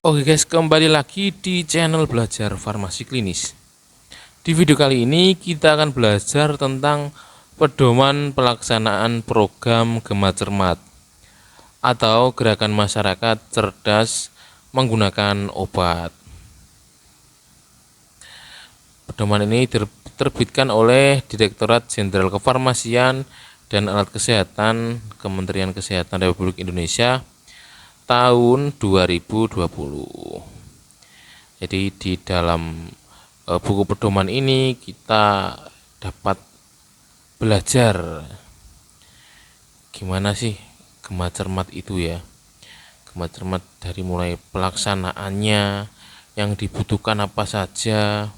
Oke guys, kembali lagi di channel Belajar Farmasi Klinis. Di video kali ini kita akan belajar tentang pedoman pelaksanaan program Gema Cermat atau gerakan masyarakat cerdas menggunakan obat. Pedoman ini diterbitkan oleh Direktorat Jenderal Kefarmasian dan Alat Kesehatan Kementerian Kesehatan Republik Indonesia tahun 2020. Jadi di dalam buku pedoman ini kita dapat belajar gimana sih Gema Cermat itu ya. Gema Cermat dari mulai pelaksanaannya, yang dibutuhkan apa saja,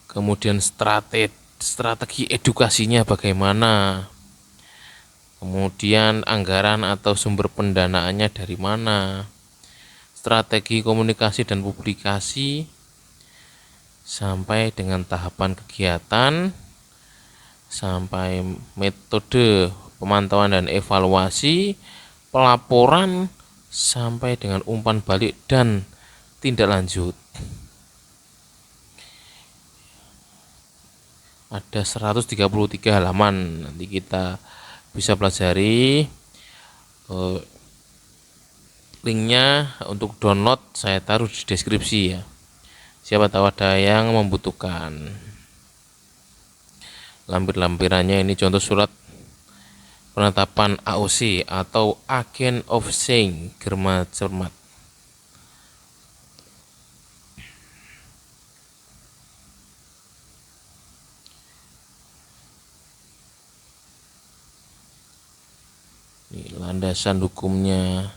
kemudian strategi edukasinya bagaimana, kemudian anggaran atau sumber pendanaannya dari mana, strategi komunikasi dan publikasi, sampai dengan tahapan kegiatan, sampai metode pemantauan dan evaluasi, pelaporan, sampai dengan umpan balik dan tindak lanjut. Ada 133 halaman, nanti kita bisa pelajari. Linknya untuk download saya taruh di deskripsi ya, siapa tahu ada yang membutuhkan. Lampir-lampirannya ini contoh surat penetapan AOC atau Agent of Change Gema Cermat. Ini landasan hukumnya.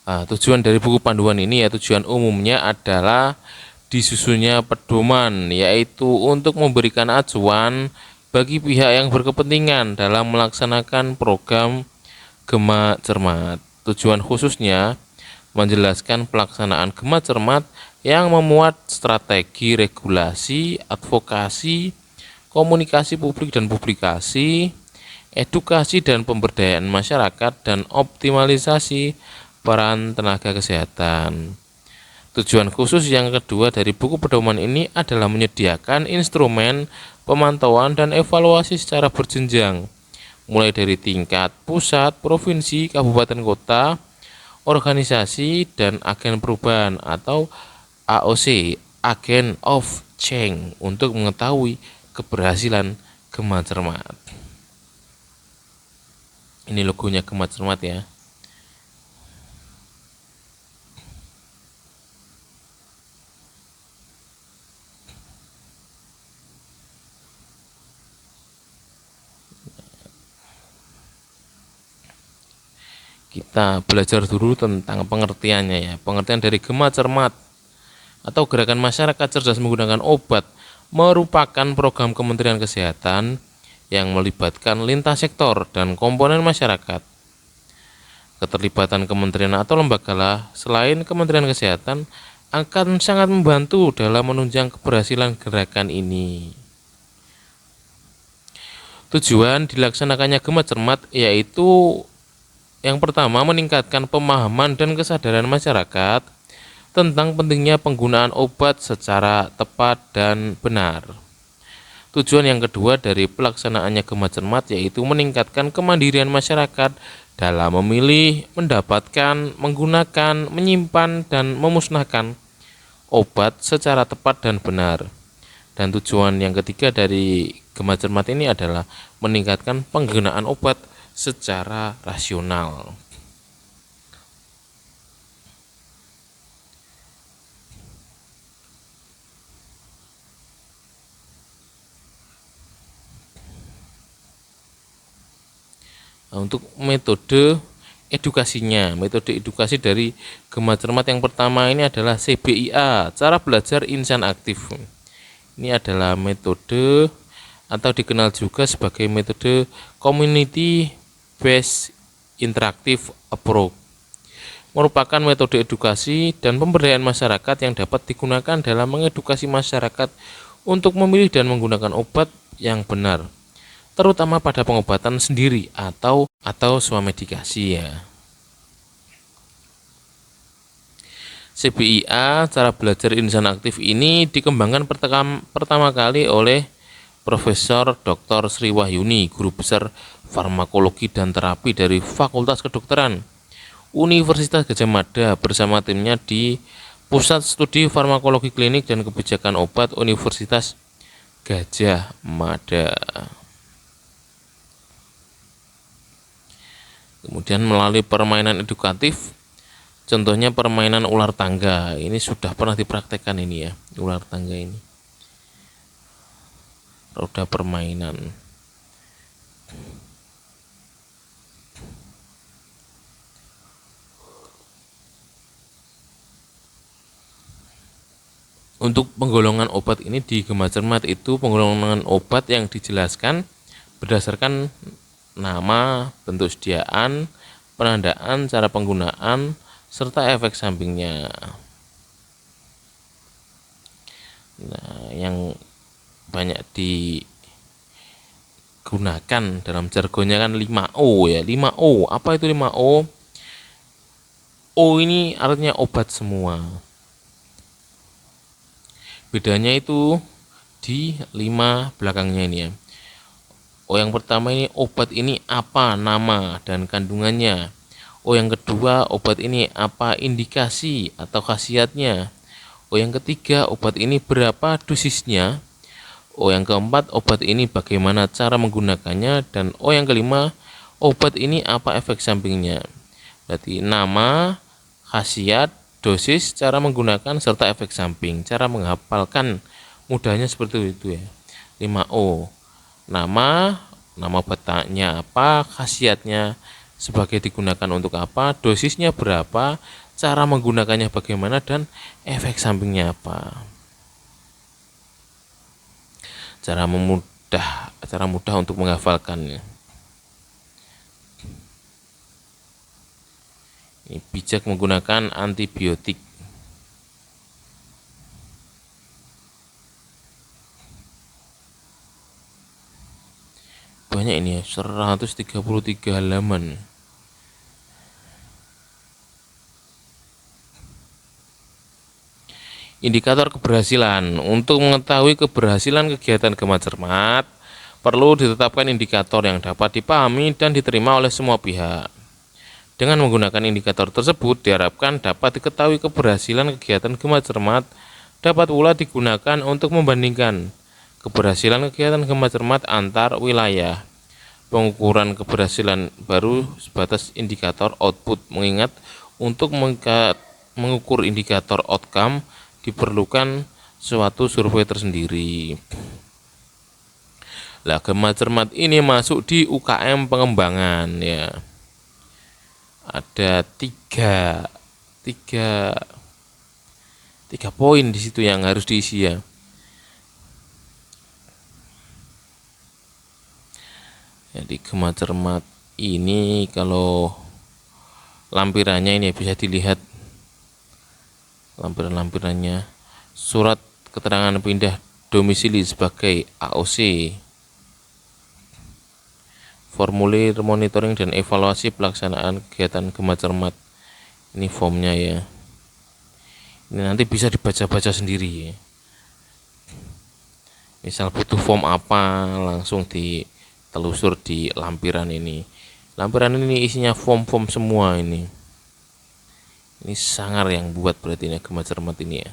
Tujuan dari buku panduan ini ya, tujuan umumnya adalah disusunnya pedoman, yaitu untuk memberikan acuan bagi pihak yang berkepentingan dalam melaksanakan program Gema Cermat. Tujuan khususnya menjelaskan pelaksanaan Gema Cermat yang memuat strategi regulasi, advokasi, komunikasi publik dan publikasi, edukasi dan pemberdayaan masyarakat, dan optimalisasi peran tenaga kesehatan. Tujuan khusus yang kedua dari buku pedoman ini adalah menyediakan instrumen pemantauan dan evaluasi secara berjenjang, mulai dari tingkat pusat, provinsi, kabupaten kota, organisasi, dan agen perubahan atau AOC, Agent of Change, untuk mengetahui keberhasilan Gema Cermat. Ini logonya Gema Cermat ya. Kita belajar dulu tentang pengertiannya ya. Pengertian dari Gema Cermat atau gerakan masyarakat cerdas menggunakan obat merupakan program Kementerian Kesehatan yang melibatkan lintas sektor dan komponen masyarakat. Keterlibatan kementerian atau lembaga selain Kementerian Kesehatan akan sangat membantu dalam menunjang keberhasilan gerakan ini. Tujuan dilaksanakannya Gema Cermat yaitu yang pertama, meningkatkan pemahaman dan kesadaran masyarakat tentang pentingnya penggunaan obat secara tepat dan benar. Tujuan yang kedua dari pelaksanaannya Gema Cermat yaitu meningkatkan kemandirian masyarakat dalam memilih, mendapatkan, menggunakan, menyimpan, dan memusnahkan obat secara tepat dan benar. Dan tujuan yang ketiga dari Gema Cermat ini adalah meningkatkan penggunaan obat secara rasional. Untuk metode edukasinya, metode edukasi dari Gema Cermat yang pertama ini adalah CBIA, cara belajar insan aktif. Ini adalah metode atau dikenal juga sebagai metode community based interactive approach, merupakan metode edukasi dan pemberdayaan masyarakat yang dapat digunakan dalam mengedukasi masyarakat untuk memilih dan menggunakan obat yang benar terutama pada pengobatan sendiri atau swamedikasi ya. CBIA, cara belajar insan aktif ini dikembangkan pertama kali oleh Profesor Dr. Sri Wahyuni, Guru Besar Farmakologi dan Terapi dari Fakultas Kedokteran Universitas Gadjah Mada bersama timnya di Pusat Studi Farmakologi Klinik dan Kebijakan Obat Universitas Gadjah Mada. Kemudian melalui permainan edukatif, contohnya permainan ular tangga, ini sudah pernah dipraktekkan ini ya, ular tangga ini. Roda permainan. Untuk penggolongan obat ini di Gema Cermat itu penggolongan obat yang dijelaskan berdasarkan nama, bentuk sediaan, penandaan, cara penggunaan, serta efek sampingnya. Nah, yang banyak digunakan dalam jargonnya kan 5O ya. 5O, apa itu 5O? O ini artinya obat semua. Bedanya itu di 5 belakangnya ini ya. O yang pertama ini, obat ini apa nama dan kandungannya. O yang kedua, obat ini apa indikasi atau khasiatnya. O yang ketiga, obat ini berapa dosisnya. O yang keempat, obat ini bagaimana cara menggunakannya. Dan O yang kelima, obat ini apa efek sampingnya. Berarti nama, khasiat, dosis, cara menggunakan, serta efek samping. Cara menghafalkan mudahnya seperti itu ya. 5O. Nama obatnya apa, khasiatnya sebagai digunakan untuk apa, dosisnya berapa, cara menggunakannya bagaimana, dan efek sampingnya apa. Cara mudah untuk menghafalkannya. Ini bijak menggunakan antibiotik. Banyak ini ya, 133 halaman. Indikator keberhasilan. Untuk mengetahui keberhasilan kegiatan Gema Cermat, perlu ditetapkan indikator yang dapat dipahami dan diterima oleh semua pihak. Dengan menggunakan indikator tersebut, diharapkan dapat diketahui keberhasilan kegiatan Gema Cermat, dapat pula digunakan untuk membandingkan keberhasilan kegiatan Gema Cermat antar wilayah. Pengukuran keberhasilan baru sebatas indikator output, mengingat untuk mengukur indikator outcome diperlukan suatu survei tersendiri. Lah, Gema Cermat ini masuk di UKM pengembangan ya. Ada tiga poin di situ yang harus diisi ya. Jadi Gema Cermat ini kalau lampirannya ini bisa dilihat lampirannya. Surat keterangan pindah domisili sebagai AOC, formulir monitoring dan evaluasi pelaksanaan kegiatan Gema Cermat, ini formnya ya. Ini nanti bisa dibaca-baca sendiri ya. Misal butuh form apa, langsung ditelusur di lampiran ini. Lampiran ini isinya form-form semua ini. Ini sangar yang buat berarti ini Gema Cermat ini ya.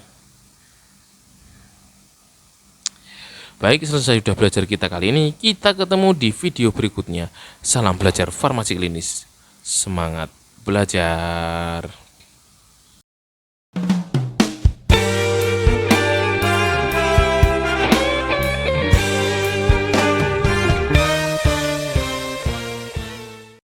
Baik, selesai sudah belajar kita kali ini. Kita ketemu di video berikutnya. Salam belajar farmasi klinis. Semangat belajar.